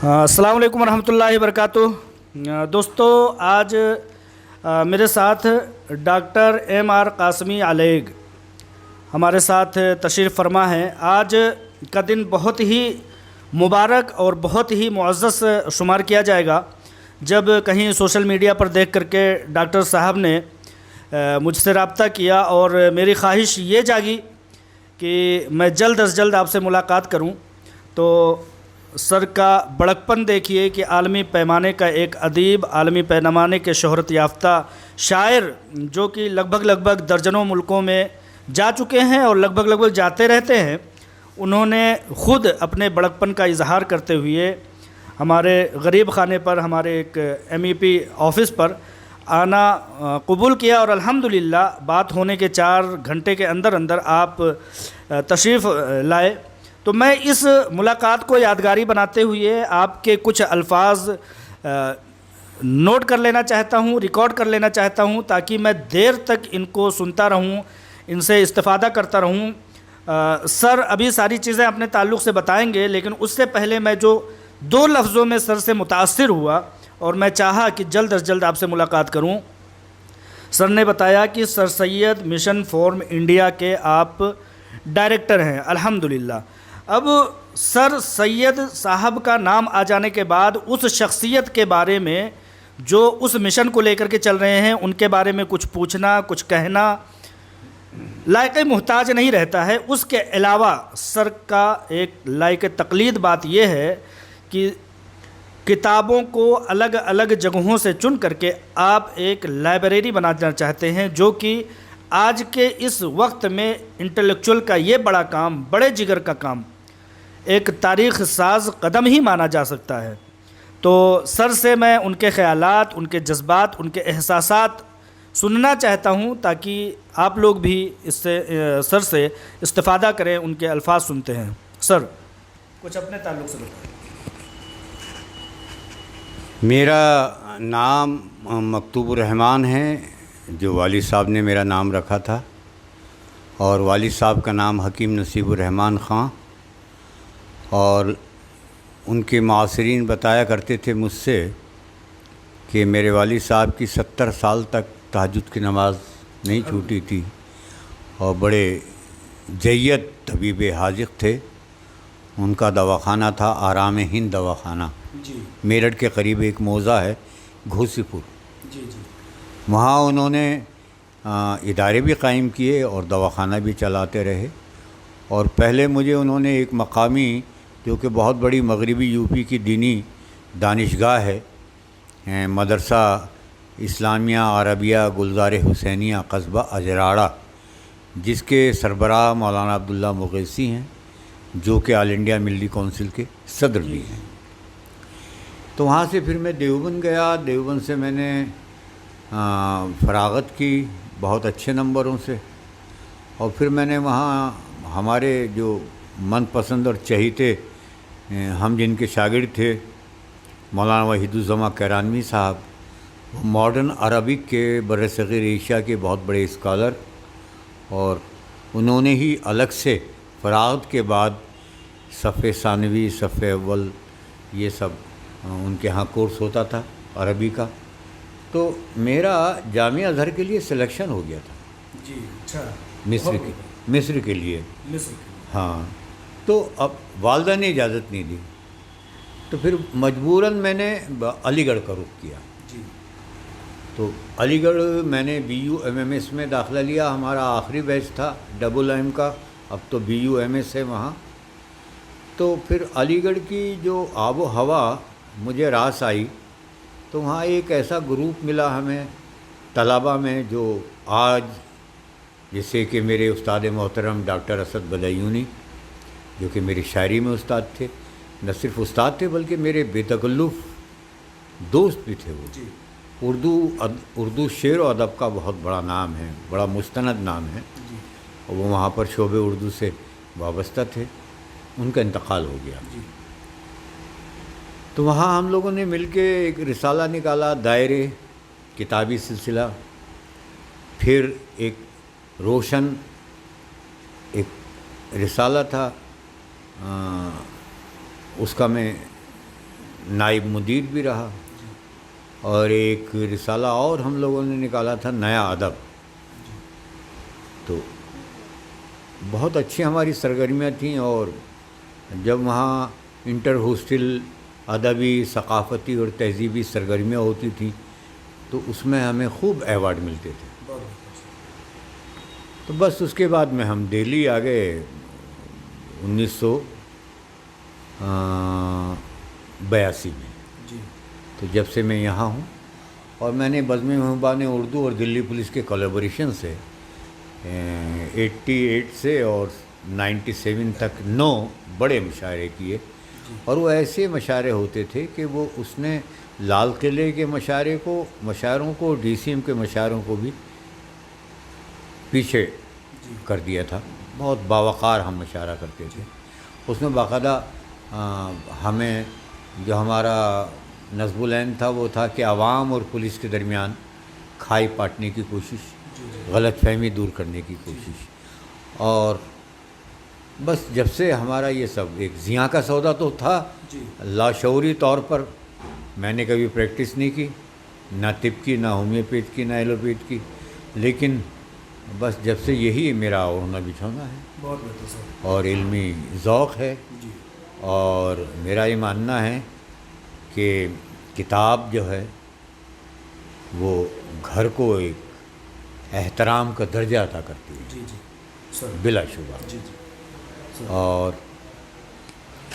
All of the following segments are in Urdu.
السلام علیکم ورحمۃ اللہ وبرکاتہ۔ دوستو، آج میرے ساتھ doctor M R Qasmi Alig ہمارے ساتھ تشریف فرما ہے۔ آج کا دن بہت ہی مبارک اور بہت ہی معزز شمار کیا جائے گا جب کہیں سوشل میڈیا پر دیکھ کر کے ڈاکٹر صاحب نے مجھ سے رابطہ کیا اور میری خواہش یہ جاگی کہ میں جلد از جلد آپ سے ملاقات کروں۔ تو سر کا بڑکپن دیکھیے کہ عالمی پیمانے کا ایک ادیب، عالمی پیمانے کے شہرت یافتہ شاعر جو کہ لگ بھگ درجنوں ملکوں میں جا چکے ہیں اور لگ بھگ جاتے رہتے ہیں، انہوں نے خود اپنے بڑکپن کا اظہار کرتے ہوئے ہمارے غریب خانے پر، ہمارے ایک MEP آفس پر آنا قبول کیا، اور الحمدللہ بات ہونے کے 4 گھنٹے کے اندر آپ تشریف لائے۔ تو میں اس ملاقات کو یادگاری بناتے ہوئے آپ کے کچھ الفاظ نوٹ کر لینا چاہتا ہوں، ریکارڈ کر لینا چاہتا ہوں، تاکہ میں دیر تک ان کو سنتا رہوں، ان سے استفادہ کرتا رہوں۔ سر ابھی ساری چیزیں اپنے تعلق سے بتائیں گے، لیکن اس سے پہلے میں جو 2 لفظوں میں سر سے متاثر ہوا اور میں چاہا کہ جلد از جلد آپ سے ملاقات کروں۔ سر نے بتایا کہ سر سید مشن فارم انڈیا کے آپ ڈائریکٹر ہیں، الحمدللہ۔ اب سر سید صاحب کا نام آ جانے کے بعد اس شخصیت کے بارے میں جو اس مشن کو لے کر کے چل رہے ہیں، ان کے بارے میں کچھ پوچھنا، کچھ کہنا لائق محتاج نہیں رہتا ہے۔ اس کے علاوہ سر کا ایک لائق تقلید بات یہ ہے کہ کتابوں کو الگ الگ جگہوں سے چن کر کے آپ ایک لائبریری بنانا چاہتے ہیں، جو کہ آج کے اس وقت میں انٹلیکچول کا یہ بڑا کام، بڑے جگر کا کام، ایک تاریخ ساز قدم ہی مانا جا سکتا ہے۔ تو سر سے میں ان کے خیالات، ان کے جذبات، ان کے احساسات سننا چاہتا ہوں، تاکہ آپ لوگ بھی اس سے سر سے استفادہ کریں، ان کے الفاظ سنتے ہیں۔ سر کچھ اپنے تعلق سے بتائیں۔ میرا نام مکتوب الرحمان ہے، جو والد صاحب نے میرا نام رکھا تھا، اور والد صاحب کا نام حکیم نصیب الرحمان خان، اور ان کے معاصرین بتایا کرتے تھے مجھ سے کہ میرے والد صاحب کی 70 سال تک تہجد کی نماز نہیں چھوٹی تھی، اور بڑے جید طبیب حاذق تھے۔ ان کا دواخانہ تھا آرام ہند دواخانہ، میرٹھ کے قریب ایک موضع ہے گھوسی پور، وہاں انہوں نے ادارے بھی قائم کیے اور دواخانہ بھی چلاتے رہے۔ اور پہلے مجھے انہوں نے ایک مقامی، جو کہ بہت بڑی مغربی UP کی دینی دانشگاہ ہے، مدرسہ اسلامیہ عربیہ گلزار حسینیہ قصبہ اجراڑہ، جس کے سربراہ مولانا عبداللہ مغیثی ہیں، جو کہ آل انڈیا ملی کونسل کے صدر بھی ہیں۔ تو وہاں سے پھر میں دیوبند گیا۔ دیوبند سے میں نے فراغت کی بہت اچھے نمبروں سے، اور پھر میں نے وہاں ہمارے جو من پسند اور چہیتے ہم جن کے شاگرد تھے، مولانا وحید الزماں کیرانوی صاحب، وہ ماڈرن عربک کے برصغیر ایشیا کے بہت بڑے اسکالر، اور انہوں نے ہی الگ سے فراغت کے بعد صف ثانوی، صف اول، یہ سب ان کے ہاں کورس ہوتا تھا عربی کا۔ تو میرا جامعہ ازہر کے لیے سلیکشن ہو گیا تھا، جی اچھا، مصر کے لیے، ہاں۔ تو اب والدہ نے اجازت نہیں دی، تو پھر مجبوراً میں نے علی گڑھ کا رخ کیا۔ تو علی گڑھ میں نے BU MMS میں داخلہ لیا۔ ہمارا آخری بیچ تھا AA کا، اب تو BU MS ہے وہاں۔ تو پھر علی گڑھ کی جو آب و ہوا مجھے راس آئی، تو وہاں ایک ایسا گروپ ملا ہمیں طلباء میں، جو آج جیسے کہ میرے استاد محترم ڈاکٹر اسد بدیونی، جو کہ میری شاعری میں استاد تھے، نہ صرف استاد تھے بلکہ میرے بے تکلف دوست بھی تھے۔ وہ اردو شعر و ادب کا بہت بڑا نام ہے، بڑا مستند نام ہے، اور وہ وہاں پر شعبہ اردو سے وابستہ تھے۔ ان کا انتقال ہو گیا، تو وہاں ہم لوگوں نے مل کے ایک رسالہ نکالا، دائرے کتابی سلسلہ، پھر ایک روشن ایک رسالہ تھا، اس کا میں نائب مدیر بھی رہا، اور ایک رسالہ اور ہم لوگوں نے نکالا تھا نیا ادب. تو بہت اچھی ہماری سرگرمیاں تھیں، اور جب وہاں انٹر ہاسٹل ادبی ثقافتی اور تہذیبی سرگرمیاں ہوتی تھیں تو اس میں ہمیں خوب ایوارڈ ملتے تھے. تو بس اس کے بعد میں ہم دہلی آ گئے 1982 میں. تو جب سے میں یہاں ہوں، اور میں نے بزم محبان اردو اور دلی پولیس کے کولیبوریشن سے 88 سے اور 97 تک 9 بڑے مشاعرے کیے. اور وہ ایسے مشاعرے ہوتے تھے کہ وہ اس نے لال قلعے کے مشاعروں کو ڈی سی ایم کے مشاعروں کو بھی پیچھے کر دیا تھا. بہت باوقار ہم مشاعرہ کرتے تھے. اس میں باقاعدہ ہمیں جو ہمارا نصب العین تھا وہ تھا کہ عوام اور پولیس کے درمیان کھائی پاٹنے کی کوشش، غلط فہمی دور کرنے کی کوشش. اور بس جب سے ہمارا یہ سب ایک زیاں کا سودا تو تھا، لاشعوری طور پر میں نے کبھی پریکٹس نہیں کی، نہ طب کی، نہ ہومیوپیتھ کی، نہ ایلوپیتھ کی، لیکن بس جب سے یہی میرا اوڑھنا بچھونا ہے. بہت بہتر سر. اور علمی ذوق ہے. اور میرا یہ ماننا ہے کہ کتاب جو ہے وہ گھر کو ایک احترام کا درجہ عطا کرتی ہے بلا شبہ. اور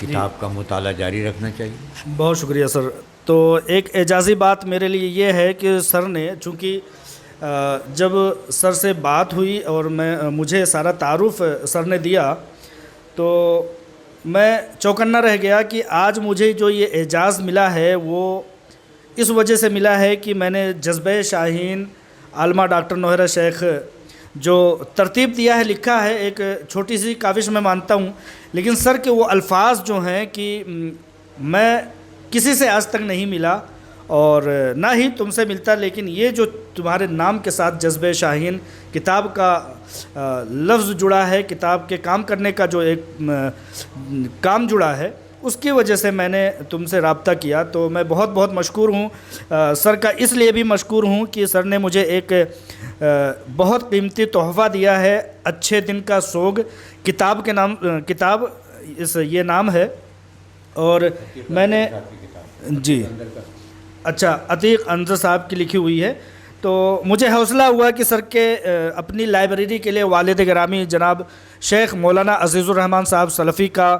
کتاب کا مطالعہ جاری رکھنا چاہیے. بہت شکریہ سر. تو ایک اعجازی بات میرے لیے یہ ہے کہ سر نے، چونکہ جب سر سے بات ہوئی اور مجھے سارا تعارف سر نے دیا تو میں چوکنا رہ گیا کہ آج مجھے جو یہ اعزاز ملا ہے وہ اس وجہ سے ملا ہے کہ میں نے جذبہ شاہین علامہ ڈاکٹر نوہرہ شیخ جو ترتیب دیا ہے، لکھا ہے. ایک چھوٹی سی کاوش میں مانتا ہوں، لیکن سر کے وہ الفاظ جو ہیں کہ میں کسی سے آج تک نہیں ملا اور نہ ہی تم سے ملتا، لیکن یہ جو تمہارے نام کے ساتھ جذبہ شاہین کتاب کا لفظ جڑا ہے، کتاب کے کام کرنے کا جو ایک کام جڑا ہے، اس کی وجہ سے میں نے تم سے رابطہ کیا. تو میں بہت بہت مشکور ہوں سر کا. اس لیے بھی مشکور ہوں کہ سر نے مجھے ایک بہت قیمتی تحفہ دیا ہے. اچھے دن کا سوگ کتاب کے نام، کتاب یہ نام ہے. اور میں نے جی اچھا عتیق انضر صاحب کی لکھی ہوئی ہے. تو مجھے حوصلہ ہوا کہ سر کے اپنی لائبریری کے لیے والد گرامی جناب شیخ مولانا عزیز الرحمن صاحب سلفی کا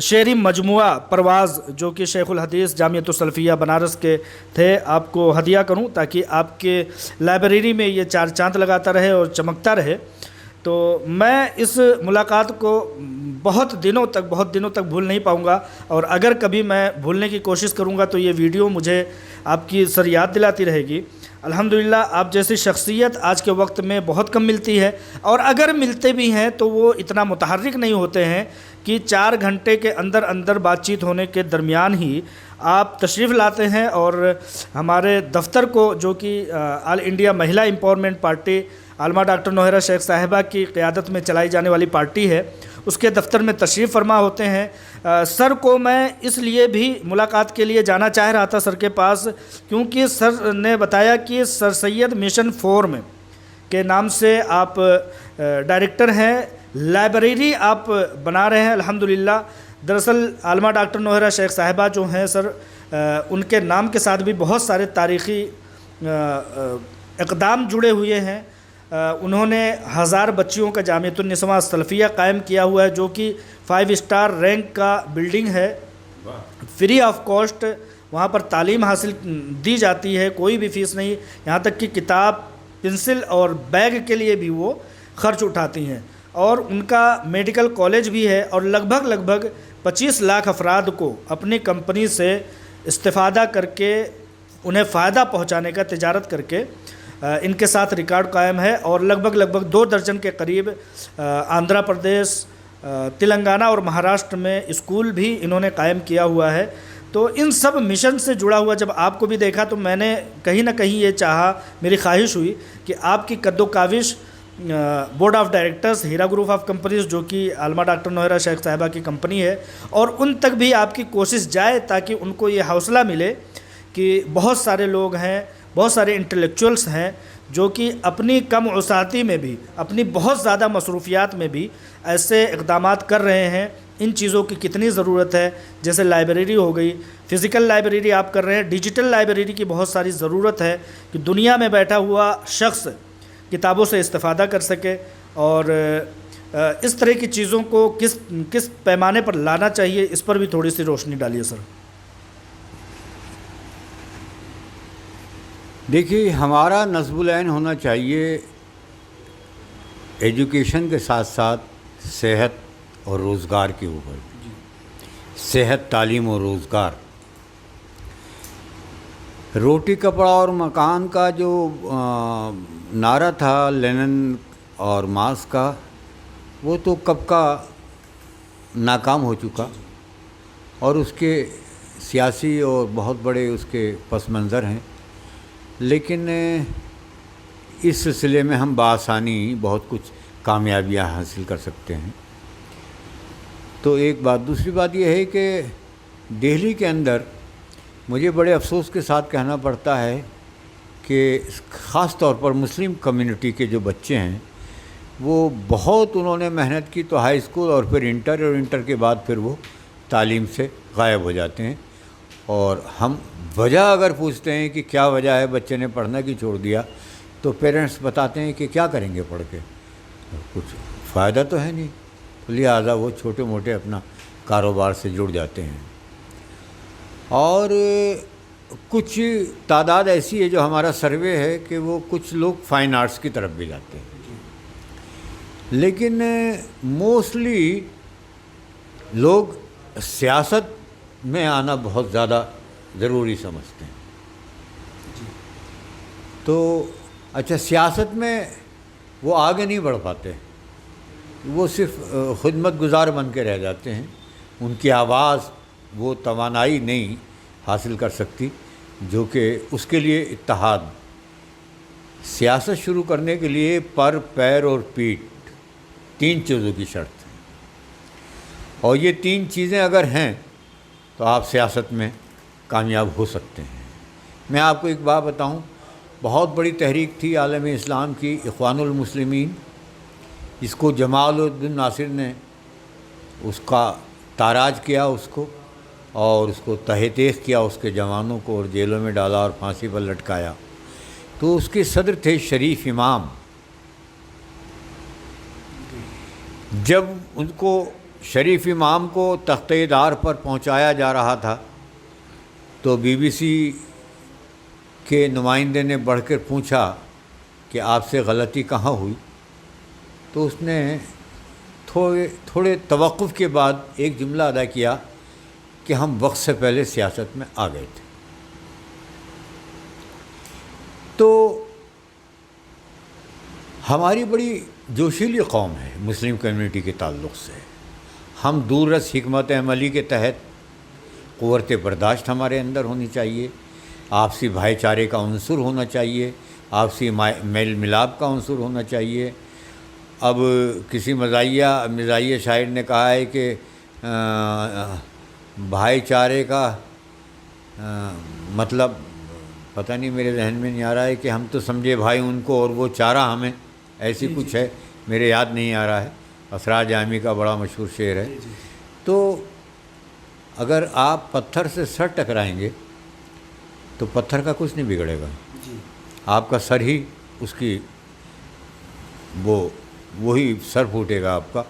شعری مجموعہ پرواز، جو کہ شیخ الحدیث جامعۃ السلفیہ بنارس کے تھے، آپ کو ہدیہ کروں تاکہ آپ کے لائبریری میں یہ چار چاند لگاتا رہے اور چمکتا رہے. تو میں اس ملاقات کو بہت دنوں تک بھول نہیں پاؤں گا، اور اگر کبھی میں بھولنے کی کوشش کروں گا تو یہ ویڈیو مجھے آپ کی سر یاد دلاتی رہے گی. الحمدللہ آپ جیسی شخصیت آج کے وقت میں بہت کم ملتی ہے، اور اگر ملتے بھی ہیں تو وہ اتنا متحرک نہیں ہوتے ہیں کہ 4 گھنٹے کے اندر بات چیت ہونے کے درمیان ہی آپ تشریف لاتے ہیں اور ہمارے دفتر کو، جو کہ آل انڈیا مہیلا امپاورمنٹ پارٹی علامہ ڈاکٹر نوہرہ شیخ صاحبہ کی قیادت میں چلائی جانے والی پارٹی ہے، اس کے دفتر میں تشریف فرما ہوتے ہیں. سر کو میں اس لیے بھی ملاقات کے لیے جانا چاہ رہا تھا سر کے پاس، کیونکہ سر نے بتایا کہ سر سید مشن فورم کے نام سے آپ ڈائریکٹر ہیں، لائبریری آپ بنا رہے ہیں. الحمدللہ دراصل علامہ ڈاکٹر نوہرہ شیخ صاحبہ جو ہیں سر، ان کے نام کے ساتھ بھی بہت سارے تاریخی اقدام جڑے ہوئے ہیں. انہوں نے 1000 بچیوں کا جامعۃ النسواں سلفیہ قائم کیا ہوا ہے، جو کہ 5 اسٹار رینک کا بلڈنگ ہے. فری آف کاسٹ وہاں پر تعلیم حاصل دی جاتی ہے، کوئی بھی فیس نہیں، یہاں تک کہ کتاب، پنسل اور بیگ کے لیے بھی وہ خرچ اٹھاتی ہیں. اور ان کا میڈیکل کالج بھی ہے، اور لگ بھگ 25 لاکھ افراد کو اپنی کمپنی سے استفادہ کر کے انہیں فائدہ پہنچانے کا، تجارت کر کے ان کے ساتھ ریکارڈ قائم ہے. اور لگ بھگ 2 درجن کے قریب آندھرا پردیش، تلنگانہ اور مہاراشٹر میں اسکول بھی انہوں نے قائم کیا ہوا ہے. تو ان سب مشن سے جڑا ہوا جب آپ کو بھی دیکھا تو میں نے کہیں نہ کہیں یہ چاہا، میری خواہش ہوئی کہ آپ کی قد و کاوش بورڈ آف ڈائریکٹرز ہیرا گروپ آف کمپنیز، جو کہ عالمہ ڈاکٹر نوہرا شیخ صاحبہ کی کمپنی ہے، اور ان تک بھی آپ کی کوشش جائے تاکہ ان کو یہ حوصلہ ملے کہ بہت سارے لوگ ہیں، بہت سارے انٹلیکچوئلس ہیں جو کہ اپنی کم وسعتی میں بھی، اپنی بہت زیادہ مصروفیات میں بھی ایسے اقدامات کر رہے ہیں۔ ان چیزوں کی کتنی ضرورت ہے، جیسے لائبریری ہو گئی، فزیکل لائبریری آپ کر رہے ہیں، ڈیجیٹل لائبریری کی بہت ساری ضرورت ہے کہ دنیا میں بیٹھا ہوا شخص کتابوں سے استفادہ کر سکے، اور اس طرح کی چیزوں کو کس پیمانے پر لانا چاہیے، اس پر بھی تھوڑی سی روشنی ڈالیے سر۔ دیکھیے، ہمارا نصب العین ہونا چاہیے ایجوکیشن کے ساتھ ساتھ صحت اور روزگار کے اوپر۔ صحت، تعلیم اور روزگار۔ روٹی کپڑا اور مکان کا جو نعرہ تھا لینن اور مارکس کا، وہ تو کب کا ناکام ہو چکا، اور اس کے سیاسی اور بہت بڑے اس کے پس منظر ہیں، لیکن اس سلسلے میں ہم بآسانی بہت کچھ کامیابیاں حاصل کر سکتے ہیں۔ تو ایک بات، دوسری بات یہ ہے کہ دہلی کے اندر مجھے بڑے افسوس کے ساتھ کہنا پڑتا ہے کہ خاص طور پر مسلم کمیونٹی کے جو بچے ہیں، وہ بہت انہوں نے محنت کی تو ہائی اسکول اور پھر انٹر، اور انٹر کے بعد پھر وہ تعلیم سے غائب ہو جاتے ہیں، اور ہم وجہ اگر پوچھتے ہیں کہ کیا وجہ ہے بچے نے پڑھنا کی چھوڑ دیا، تو پیرنٹس بتاتے ہیں کہ کیا کریں گے پڑھ کے، کچھ فائدہ تو ہے نہیں، لہٰذا وہ چھوٹے موٹے اپنا کاروبار سے جڑ جاتے ہیں۔ اور کچھ تعداد ایسی ہے جو ہمارا سروے ہے کہ وہ کچھ لوگ فائن آرٹس کی طرف بھی جاتے ہیں، لیکن موسٹلی لوگ سیاست میں آنا بہت زیادہ ضروری سمجھتے ہیں۔ تو اچھا، سیاست میں وہ آگے نہیں بڑھ پاتے، وہ صرف خدمت گزار بن کے رہ جاتے ہیں، ان کی آواز وہ توانائی نہیں حاصل کر سکتی جو کہ اس کے لیے اتحاد۔ سیاست شروع کرنے کے لیے پر، پیر اور پیٹھ، 3 چیزوں کی شرط ہے، اور یہ 3 چیزیں اگر ہیں تو آپ سیاست میں کامیاب ہو سکتے ہیں۔ میں آپ کو ایک بات بتاؤں، بہت بڑی تحریک تھی عالم اسلام کی، اخوان المسلمین، جس کو جمال الدین ناصر نے اس کا تاراج کیا اس کو، اور اس کو تہہ تیغ کیا اس کے جوانوں کو، اور جیلوں میں ڈالا اور پھانسی پر لٹکایا۔ تو اس کے صدر تھے شریف امام۔ جب ان کو شریف امام کو تختہ دار پر پہنچایا جا رہا تھا تو BBC کے نمائندے نے بڑھ کر پوچھا کہ آپ سے غلطی کہاں ہوئی، تو اس نے تھوڑے توقف کے بعد ایک جملہ ادا کیا کہ ہم وقت سے پہلے سیاست میں آ گئے تھے۔ تو ہماری بڑی جوشیلی قوم ہے مسلم کمیونٹی کے تعلق سے، ہم دور رس حکمت عملی کے تحت قوت برداشت ہمارے اندر ہونی چاہیے، آپسی بھائی چارے کا عنصر ہونا چاہیے، آپسی میل ملاپ کا عنصر ہونا چاہیے۔ اب کسی مزاحیہ شاعر نے کہا ہے کہ بھائی چارے کا مطلب پتہ نہیں، میرے ذہن میں نہیں آ رہا ہے کہ ہم تو سمجھے بھائی ان کو اور وہ چارہ ہمیں، ایسی کچھ ہے، میرے یاد نہیں آ رہا ہے، اسرار جامی کا بڑا مشہور شعر ہے۔ تو اگر آپ پتھر سے سر ٹکرائیں گے تو پتھر کا کچھ نہیں بگڑے گا، آپ کا سر ہی اس کی وہی سر پھوٹے گا آپ کا۔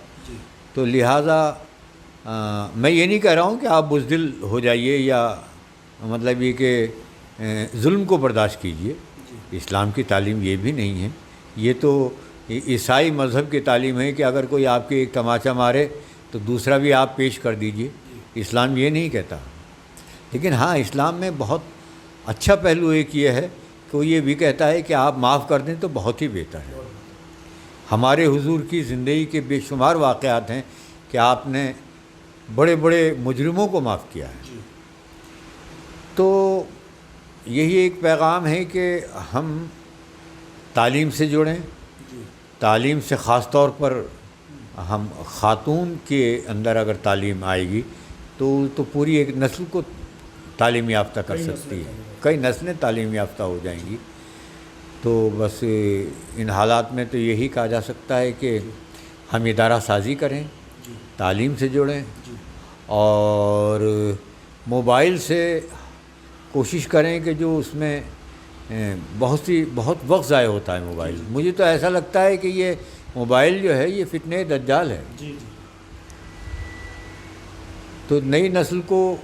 تو لہٰذا میں یہ نہیں کہہ رہا ہوں کہ آپ بزدل ہو جائیے، یا مطلب یہ کہ ظلم کو برداشت کیجیے، اسلام کی تعلیم یہ بھی نہیں ہے، یہ تو عیسائی مذہب کی تعلیم ہے کہ اگر کوئی آپ کے ایک تماچا مارے تو دوسرا بھی آپ پیش کر دیجیے، اسلام یہ نہیں کہتا۔ لیکن ہاں، اسلام میں بہت اچھا پہلو ایک یہ ہے کہ وہ یہ بھی کہتا ہے کہ آپ معاف کر دیں تو بہت ہی بہتر ہے۔ ہمارے حضور کی زندگی کے بے شمار واقعات ہیں کہ آپ نے بڑے بڑے مجرموں کو معاف کیا ہے۔ تو یہی ایک پیغام ہے کہ ہم تعلیم سے جڑیں، تعلیم سے خاص طور پر ہم خاتون کے اندر اگر تعلیم آئے گی تو پوری ایک نسل کو تعلیم یافتہ کر سکتی ہے، کئی نسلیں تعلیم یافتہ ہو جائیں گی۔ تو بس ان حالات میں تو یہی کہا جا سکتا ہے کہ ہم ادارہ سازی کریں، تعلیم سے جڑیں، اور موبائل سے کوشش کریں کہ جو اس میں بہت وقت ضائع ہوتا ہے موبائل۔ مجھے تو ایسا لگتا ہے کہ یہ موبائل جو ہے یہ فتنہ دجال ہے۔ تو نئی نسل کو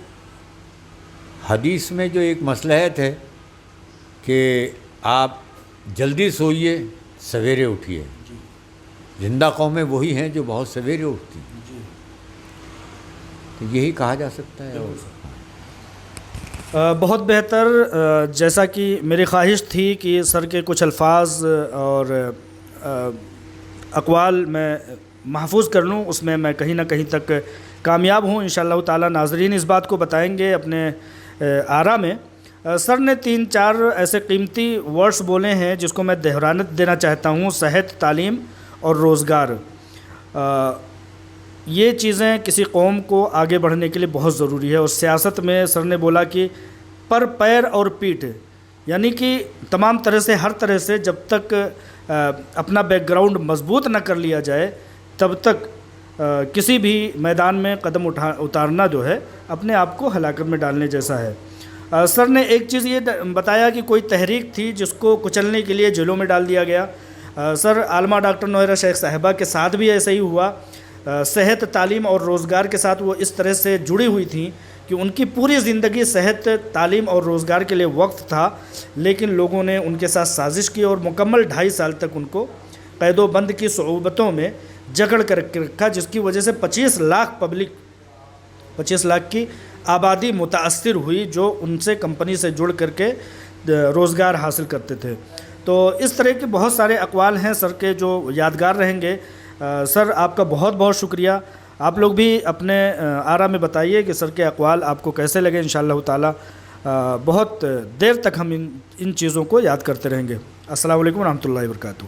حدیث میں جو ایک مصلحت ہے کہ آپ جلدی سوئیے، سویرے اٹھیے، زندہ قومیں وہی ہیں جو بہت سویرے اٹھتی ہیں، تو یہی کہا جا سکتا ہے۔ بہت بہتر۔ جیسا کہ میری خواہش تھی کہ سر کے کچھ الفاظ اور اقوال میں محفوظ کر لوں، اس میں کہیں نہ کہیں تک کامیاب ہوں انشاءاللہ تعالی۔ ناظرین اس بات کو بتائیں گے اپنے آرا میں۔ سر نے 3-4 ایسے قیمتی ورڈز بولے ہیں جس کو میں دہرانت دینا چاہتا ہوں: صحت، تعلیم اور روزگار۔ یہ چیزیں کسی قوم کو آگے بڑھنے کے لیے بہت ضروری ہے۔ اور سیاست میں سر نے بولا کہ پر، پیر اور پیٹھ، یعنی کہ تمام طرح سے، ہر طرح سے جب تک اپنا بیک گراؤنڈ مضبوط نہ کر لیا جائے تب تک کسی بھی میدان میں قدم اتارنا جو ہے اپنے آپ کو ہلاکت میں ڈالنے جیسا ہے۔ سر نے ایک چیز یہ بتایا کہ کوئی تحریک تھی جس کو کچلنے کے لیے جیلوں میں ڈال دیا گیا۔ سر عالمہ ڈاکٹر نوہیرہ شیخ صاحبہ کے ساتھ بھی ایسا ہی ہوا۔ صحت، تعلیم اور روزگار کے ساتھ وہ اس طرح سے جڑی ہوئی تھیں کہ ان کی پوری زندگی صحت، تعلیم اور روزگار کے لیے وقت تھا، لیکن لوگوں نے ان کے ساتھ سازش کی اور مکمل 2.5 سال تک ان کو قید و بند کی صعوبتوں میں جکڑ کر رکھا، جس کی وجہ سے 25 لاکھ کی آبادی متاثر ہوئی جو ان سے کمپنی سے جڑ کر کے روزگار حاصل کرتے تھے۔ تو اس طرح کے بہت سارے اقوال ہیں سر کے جو یادگار رہیں گے۔ سر آپ کا بہت بہت شکریہ۔ آپ لوگ بھی اپنے آرا میں بتائیے کہ سر کے اقوال آپ کو کیسے لگے۔ انشاءاللہ تعالی بہت دیر تک ہم ان چیزوں کو یاد کرتے رہیں گے۔ السلام علیکم ورحمۃ اللہ وبرکاتہ۔